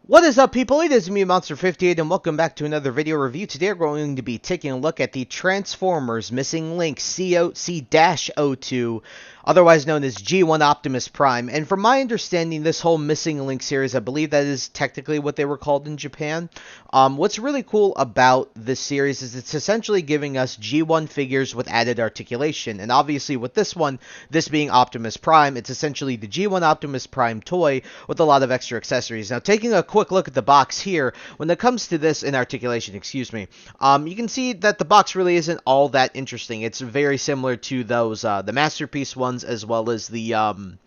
What is up, people? It is me, Monster58, and welcome back to another video review. Today we're going to be taking a look at the Transformers Missing Link C-02, otherwise known as G1 Optimus Prime. And from my understanding, this whole Missing Link series, I believe that is technically what they were called in Japan. What's really cool about this series is it's essentially giving us G1 figures with added articulation. And obviously with this one, this being Optimus Prime, it's essentially the G1 Optimus Prime toy with a lot of extra accessories. Now, taking a quick look at the box here, when it comes to this in articulation, you can see that the box really isn't all that interesting. It's very similar to those the Masterpiece ones, as well as the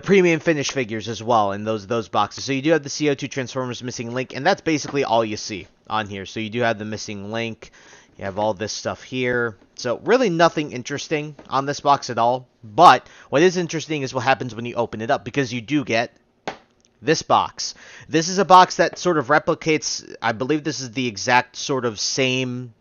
premium finish figures as well in those boxes. So you do have the C-02 Transformers Missing Link, and that's basically all you see on here. So you do have the Missing Link. You have all this stuff here. So really nothing interesting on this box at all. But what is interesting is what happens when you open it up, because you do get this box. This is a box that sort of replicates, I believe this is the exact sort of same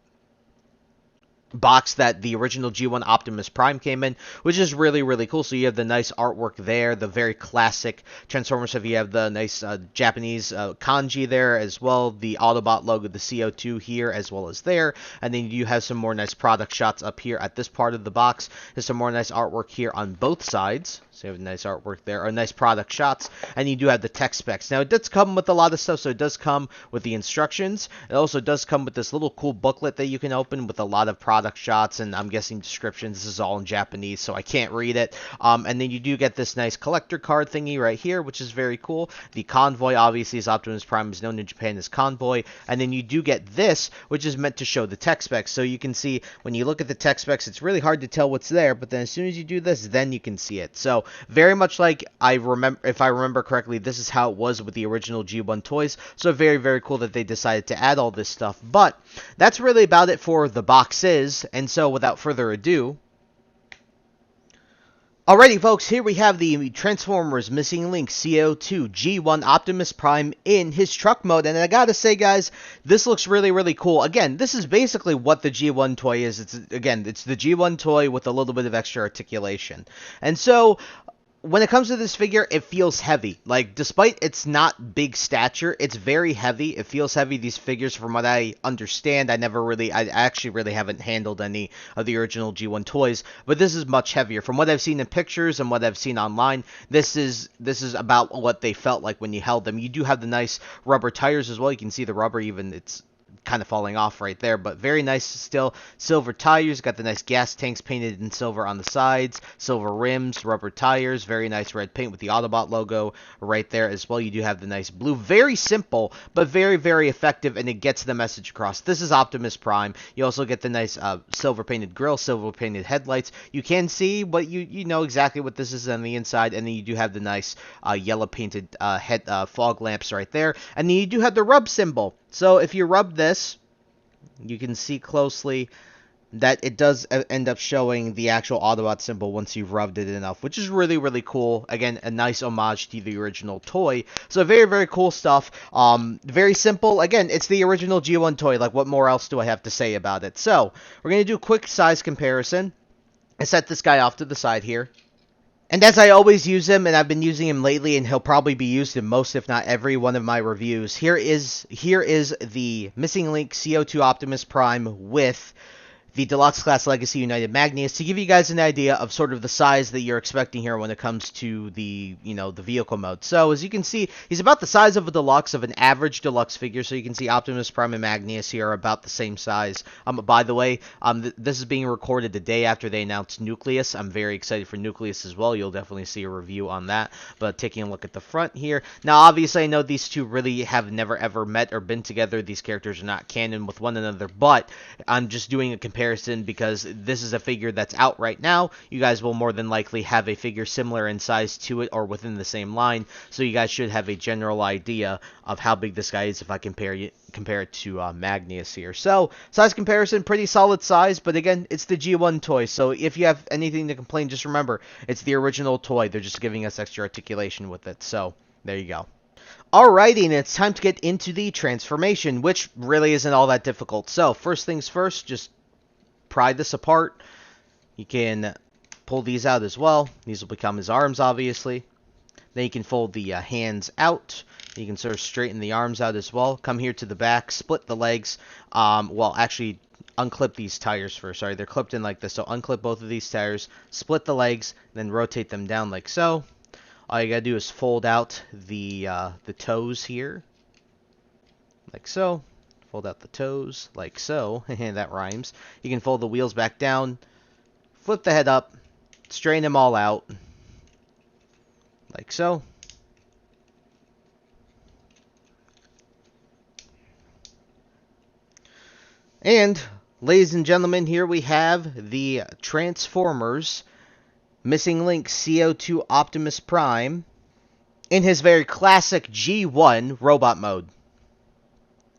box that the original G1 Optimus Prime came in, which is really, really cool. So you have the nice artwork there, the very classic Transformers stuff. You have the nice Japanese kanji there as well, the Autobot logo, the C-02 here as well as there, and then you have some more nice product shots up here at this part of the box. There's some more nice artwork here on both sides. So you have a nice artwork there, or nice product shots, and you do have the tech specs. Now, it does come with a lot of stuff, so it does come with the instructions. It also does come with this little cool booklet that you can open with a lot of product shots, and I'm guessing descriptions. This is all in Japanese, so I can't read it. And then you do get this nice collector card thingy right here, which is very cool. The Convoy, obviously, as Optimus Prime is known in Japan as Convoy. And then you do get this, which is meant to show the tech specs. So you can see, when you look at the tech specs, it's really hard to tell what's there, but then as soon as you do this, then you can see it. So very much like if I remember correctly, this is how it was with the original G1 toys. So very, very cool that they decided to add all this stuff. But that's really about it for the boxes. And so without further ado, alrighty, folks, here we have the Transformers Missing Link C-02 G1 Optimus Prime in his truck mode. And I gotta say, guys, this looks really, really cool. Again, this is basically what the G1 toy is. It's the G1 toy with a little bit of extra articulation. And so when it comes to this figure, it feels heavy. Like, despite it's not big stature, it's very heavy. It feels heavy. These figures, from what I understand, I actually really haven't handled any of the original G1 toys, but this is much heavier. From what I've seen in pictures and what I've seen online, this is about what they felt like when you held them. You do have the nice rubber tires as well. You can see the rubber, even it's kind of falling off right there, but very nice still. Silver tires, got the nice gas tanks painted in silver on the sides, silver rims, rubber tires, very nice red paint with the Autobot logo right there as well. You do have the nice blue. Very simple, but very, very effective, and it gets the message across. This is Optimus Prime. You also get the nice silver painted grille, silver painted headlights. You can see what you know exactly what this is on the inside, and then you do have the nice yellow painted fog lamps right there, and then you do have the rub symbol. So if you rub this, you can see closely that it does end up showing the actual Autobot symbol once you've rubbed it enough, which is really, really cool. Again, a nice homage to the original toy. So very, very cool stuff. Very simple. Again, it's the original G1 toy. Like, what more else do I have to say about it? So we're going to do a quick size comparison. I set this guy off to the side here. And as I always use him, and I've been using him lately, and he'll probably be used in most, if not every, one of my reviews, here is the Missing Link C-02 Optimus Prime with the Deluxe Class Legacy United Magnus, to give you guys an idea of sort of the size that you're expecting here when it comes to the vehicle mode. So as you can see, he's about the size of a deluxe, of an average deluxe figure. So you can see Optimus Prime and Magnus here are about the same size. By the way, this is being recorded the day after they announced Nucleus. I'm very excited for Nucleus as well. You'll definitely see a review on that. But taking a look at the front here, now obviously I know these two really have never ever met or been together. These characters are not canon with one another, but I'm just doing a comparison because this is a figure that's out right now. You guys will more than likely have a figure similar in size to it or within the same line, so you guys should have a general idea of how big this guy is if I compare it to Magnus here. So size comparison, pretty solid size, but again, it's the G1 toy, so if you have anything to complain, just remember, it's the original toy. They're just giving us extra articulation with it, so there you go. Alrighty, and it's time to get into the transformation, which really isn't all that difficult. So first things first, just pry this apart. You can pull these out as well. These will become his arms, obviously. Then you can fold the hands out. You can sort of straighten the arms out as well. Come here to the back, split the legs. Well, actually, unclip these tires first. Sorry, they're clipped in like this. So unclip both of these tires, split the legs, then rotate them down like so. All you gotta do is fold out the toes here, like so. Fold out the toes, like so. That rhymes. You can fold the wheels back down, flip the head up, straighten them all out, like so. And, ladies and gentlemen, here we have the Transformers Missing Link C-02 Optimus Prime in his very classic G1 robot mode.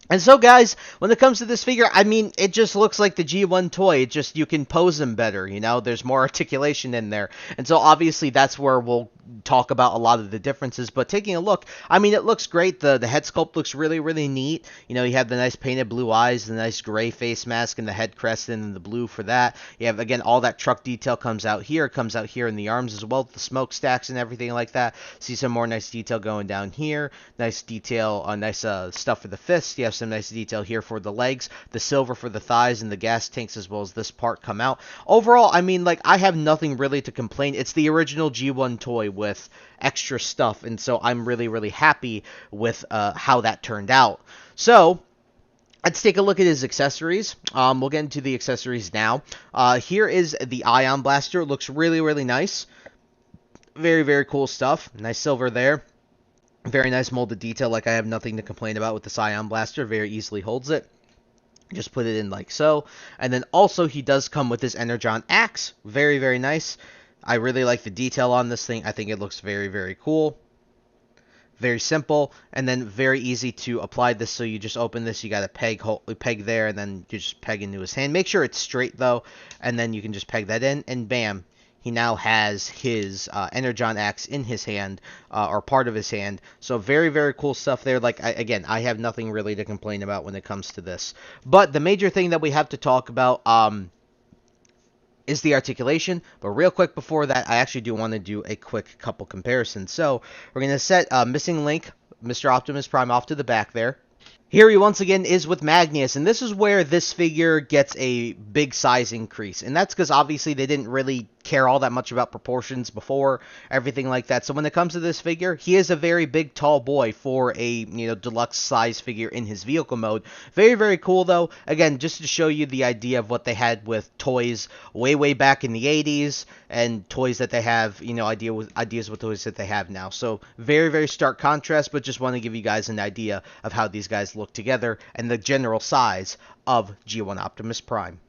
And so, guys, when it comes to this figure, I mean, it just looks like the G1 toy. It just, you can pose him better, you know? There's more articulation in there. And so, obviously, that's where we'll talk about a lot of the differences. But taking a look, I mean, it looks great. The head sculpt looks really, really neat. You know, you have the nice painted blue eyes, the nice gray face mask, and the head crest, and the blue for that. You have, again, all that truck detail comes out here. It comes out here in the arms as well, the smokestacks and everything like that. See some more nice detail going down here. Nice detail, nice stuff for the fists. You have some nice detail here for the legs, the silver for the thighs, and the gas tanks, as well as this part come out. Overall, I mean, like, I have nothing really to complain. It's the original G1 toy with extra stuff, and so I'm really, really happy with how that turned out. So, let's take a look at his accessories. We'll get into the accessories now. Here is the ion blaster. It looks really, really nice. Very, very cool stuff. Nice silver there. Very nice molded detail, like I have nothing to complain about with this ion blaster. Very easily holds it. Just put it in like so. And then also he does come with his Energon axe. Very, very nice. I really like the detail on this thing. I think it looks very, very cool. Very simple, and then very easy to apply this. So you just open this, you got a peg there, and then you just peg into his hand. Make sure it's straight though, and then you can just peg that in, and bam. He now has his Energon axe in his hand, or part of his hand. So very, very cool stuff there. Like, again, I have nothing really to complain about when it comes to this. But the major thing that we have to talk about is the articulation. But real quick before that, I actually do want to do a quick couple comparisons. So we're going to set Missing Link, Mr. Optimus Prime, off to the back there. Here he once again is with Magnus, and this is where this figure gets a big size increase. And that's because obviously they didn't really care all that much about proportions before, everything like that. So when it comes to this figure, he is a very big, tall boy for a, you know, deluxe size figure in his vehicle mode. Very, very cool though. Again, just to show you the idea of what they had with toys way, way back in the 80s, and toys that they have, you know, ideas with toys that they have now. So very, very stark contrast, but just want to give you guys an idea of how these guys look together and the general size of G1 Optimus Prime.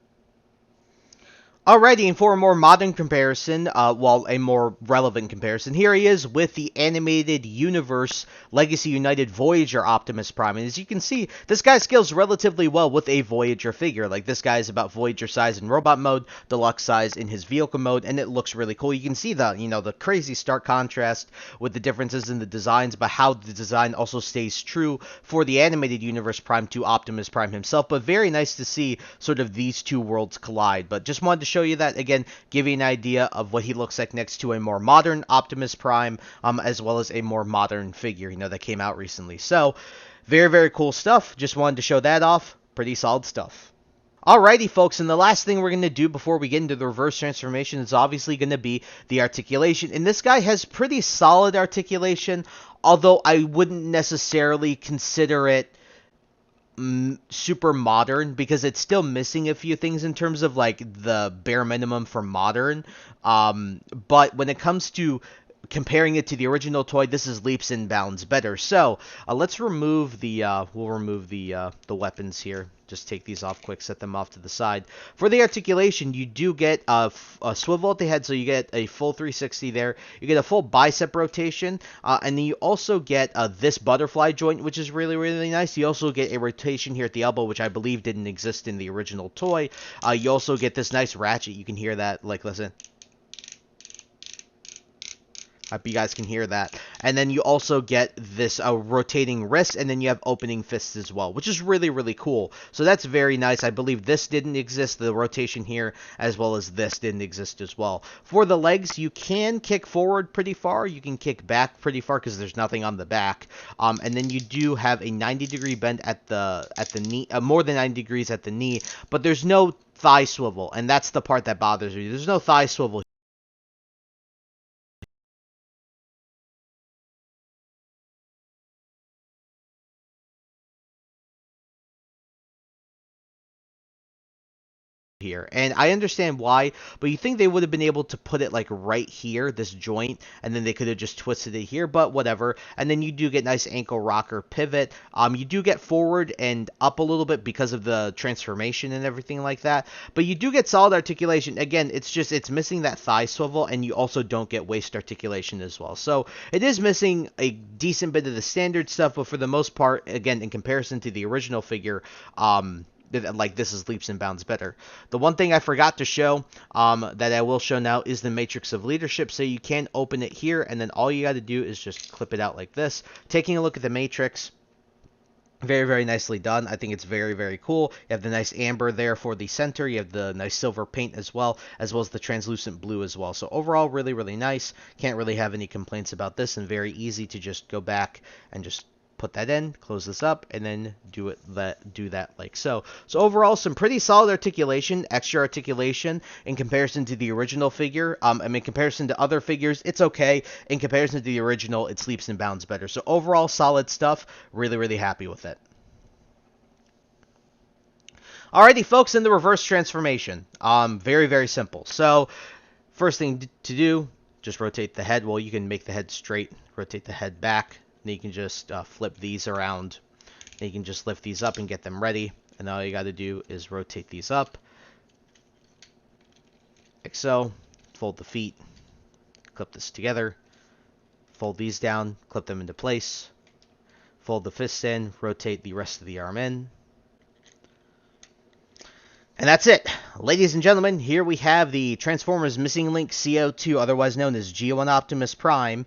Alrighty, and for a more modern comparison, well, a more relevant comparison, here he is with the Animated Universe Legacy United Voyager Optimus Prime. And as you can see, this guy scales relatively well with a Voyager figure. Like, this guy is about Voyager size in robot mode, deluxe size in his vehicle mode, and it looks really cool. You can see the, you know, the crazy stark contrast with the differences in the designs, but how the design also stays true for the Animated Universe Prime to Optimus Prime himself. But very nice to see sort of these two worlds collide. But just wanted to show you that, again, give you an idea of what he looks like next to a more modern Optimus Prime, as well as a more modern figure, you know, that came out recently. So, very, very cool stuff. Just wanted to show that off. Pretty solid stuff. Alrighty, folks, and the last thing we're going to do before we get into the reverse transformation is obviously going to be the articulation. And this guy has pretty solid articulation, although I wouldn't necessarily consider it super modern, because it's still missing a few things in terms of like the bare minimum for modern. But when it comes to comparing it to the original toy, this is leaps and bounds better. So let's remove the we'll remove the weapons here. Just take these off quick, set them off to the side. For the articulation, you do get a swivel at the head, so you get a full 360 there. You get a full bicep rotation, and then you also get this butterfly joint, which is really, really nice. You also get a rotation here at the elbow, which I believe didn't exist in the original toy. You also get this nice ratchet. You can hear that, like, listen. Hope you guys can hear that. And then you also get this rotating wrist, and then you have opening fists as well, which is really, really cool. So that's very nice. I believe this didn't exist, the rotation here, as well as this didn't exist as well. For the legs, you can kick forward pretty far. You can kick back pretty far because there's nothing on the back. And then you do have a 90-degree bend at the knee, more than 90 degrees at the knee, but there's no thigh swivel, and that's the part that bothers me. There's no thigh swivel here, and I understand why, but you think they would have been able to put it like right here, this joint, and then they could have just twisted it here, but whatever. And then you do get nice ankle rocker pivot. You do get forward and up a little bit because of the transformation and everything like that, but you do get solid articulation. Again, it's missing that thigh swivel, and you also don't get waist articulation as well. So it is missing a decent bit of the standard stuff, but for the most part, again, in comparison to the original figure, like this is leaps and bounds better. The one thing I forgot to show, that I will show now, is the matrix of leadership. So you can open it here, and then all you got to do is just clip it out like this. Taking a look at the matrix, very, very nicely done. I think it's very, very cool. You have the nice amber there for the center. You have the nice silver paint as well as the translucent blue as well. So overall, really, really nice. Can't really have any complaints about this, and very easy to just go back and just put that in, close this up, and then do that like so. So overall, some pretty solid articulation, extra articulation in comparison to the original figure. In comparison to other figures, it's okay. In comparison to the original, it leaps and bounds better. So overall, solid stuff. Really, really happy with it. Alrighty, folks, in the reverse transformation. Very, very simple. So first thing to do, just rotate the head. Well, you can make the head straight, rotate the head back. Then you can just flip these around. Then you can just lift these up and get them ready. And all you got to do is rotate these up, like so. Fold the feet, clip this together. Fold these down, clip them into place. Fold the fists in, rotate the rest of the arm in. And that's it. Ladies and gentlemen, here we have the Transformers Missing Link C-02, otherwise known as G1 Optimus Prime,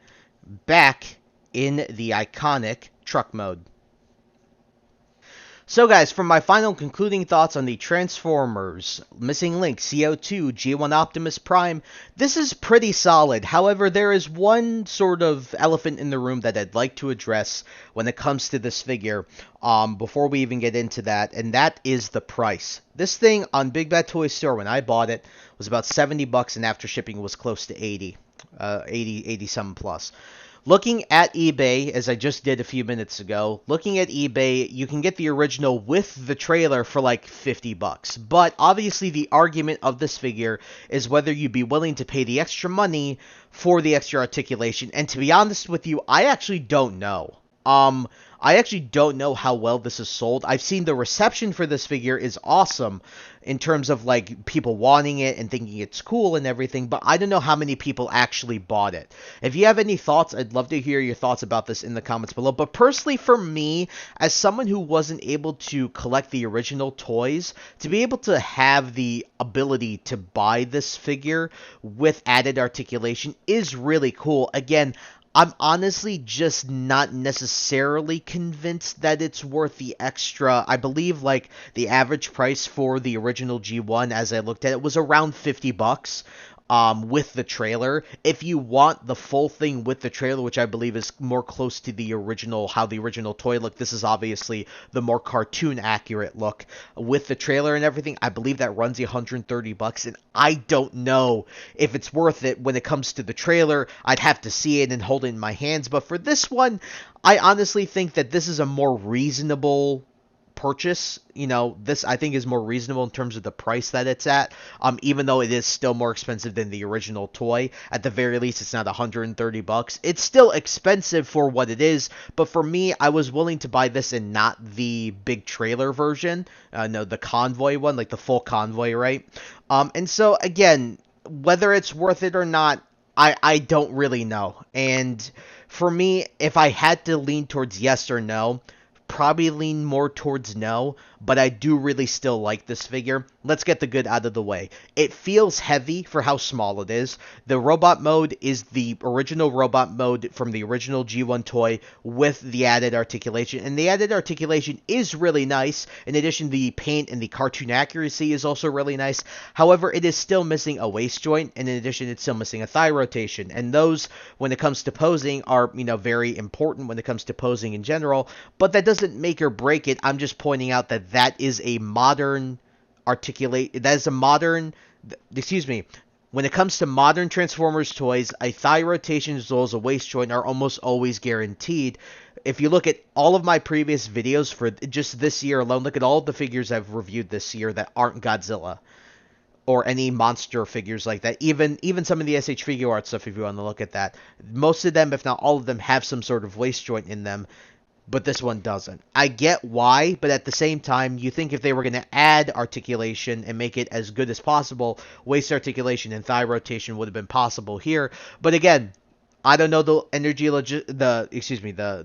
back in the iconic truck mode. So guys, for my final concluding thoughts on the Transformers Missing Link C-02 G1 Optimus Prime, this is pretty solid. However, there is one sort of elephant in the room that I'd like to address when it comes to this figure, before we even get into that, and that is the price. This thing on Big Bad Toy Store, when I bought it, was about 70 bucks, and after shipping was close to 80 something plus. Looking at eBay, as I just did a few minutes ago, looking at eBay, you can get the original with the trailer for like 50 bucks. But obviously the argument of this figure is whether you'd be willing to pay the extra money for the extra articulation. And to be honest with you, I actually don't know. I actually don't know how well this is sold. I've seen the reception for this figure is awesome in terms of like people wanting it and thinking it's cool and everything, but I don't know how many people actually bought it. If you have any thoughts, I'd love to hear your thoughts about this in the comments below. But personally, for me, as someone who wasn't able to collect the original toys, to be able to have the ability to buy this figure with added articulation is really cool. Again, I'm honestly just not necessarily convinced that it's worth the extra. I believe like the average price for the original G1, as I looked at it, was around 50 bucks. With the trailer. If you want the full thing with the trailer, which I believe is more close to the original, how the original toy looked, this is obviously the more cartoon accurate look with the trailer and everything. I believe that runs you 130 bucks, and I don't know if it's worth it. When it comes to the trailer, I'd have to see it and hold it in my hands, but for this one, I honestly think that this is a more reasonable purchase. You know, this I think is more reasonable in terms of the price that it's at, even though it is still more expensive than the original toy. At the very least, it's not 130 bucks. It's still expensive for what it is, but for me, I was willing to buy this and not the big trailer version. No, the convoy one, like the full convoy, right? And so again, whether it's worth it or not, I don't really know. And for me, if I had to lean towards yes or no, probably lean more towards no, but I do really still like this figure. Let's get the good out of the way. It feels heavy for how small it is. The robot mode is the original robot mode from the original G1 toy with the added articulation, and the added articulation is really nice. In addition, the paint and the cartoon accuracy is also really nice. However, it is still missing a waist joint, and in addition, it's still missing a thigh rotation, and those, when it comes to posing, are, very important when it comes to posing in general, but that doesn't make or break it. I'm just pointing out that that is a modern when it comes to modern Transformers toys, a thigh rotation as well as a waist joint are almost always guaranteed. If you look at all of my previous videos for just this year alone, look at all of the figures I've reviewed this year that aren't Godzilla or any monster figures like that. Even some of the SH Figure Art stuff, if you want to look at that. Most of them, if not all of them, have some sort of waist joint in them, but this one doesn't. I get why, but at the same time, you think if they were going to add articulation and make it as good as possible, waist articulation and thigh rotation would have been possible here. But again, I don't know the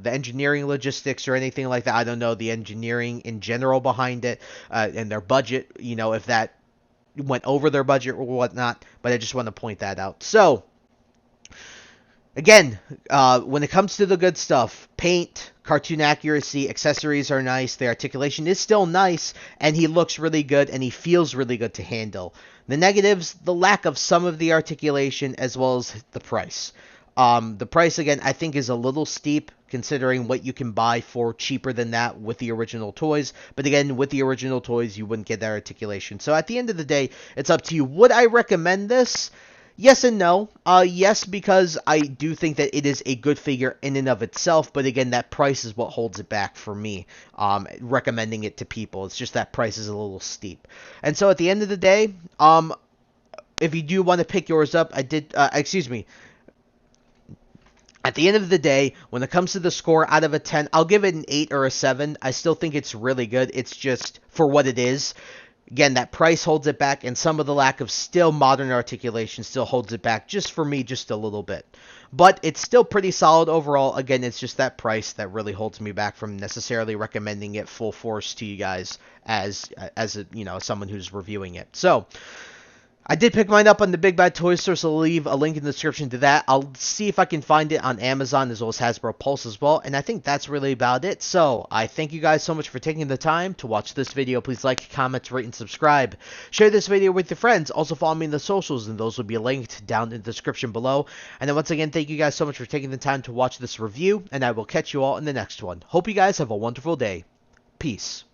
engineering logistics or anything like that. I don't know the engineering in general behind it, and their budget, if that went over their budget or whatnot, but I just want to point that out. So, again, when it comes to the good stuff, paint, cartoon accuracy, accessories are nice, the articulation is still nice, and he looks really good, and he feels really good to handle. The negatives, the lack of some of the articulation, as well as the price. The price, again, I think is a little steep, considering what you can buy for cheaper than that with the original toys. But again, with the original toys, you wouldn't get that articulation. So at the end of the day, it's up to you. Would I recommend this? Yes and no. Yes, because I do think that it is a good figure in and of itself, but again, that price is what holds it back for me, recommending it to people. It's just that price is a little steep. And so at the end of the day, if you do want to pick yours up, at the end of the day, when it comes to the score out of a 10, I'll give it an 8 or a 7. I still think it's really good. It's just for what it is. Again, that price holds it back, and some of the lack of still modern articulation still holds it back, just for me, just a little bit. But it's still pretty solid overall. Again, it's just that price that really holds me back from necessarily recommending it full force to you guys as someone who's reviewing it. So, I did pick mine up on the Big Bad Toy Store, so I'll leave a link in the description to that. I'll see if I can find it on Amazon as well as Hasbro Pulse as well, and I think that's really about it. So, I thank you guys so much for taking the time to watch this video. Please like, comment, rate, and subscribe. Share this video with your friends. Also, follow me in the socials, and those will be linked down in the description below. And then once again, thank you guys so much for taking the time to watch this review, and I will catch you all in the next one. Hope you guys have a wonderful day. Peace.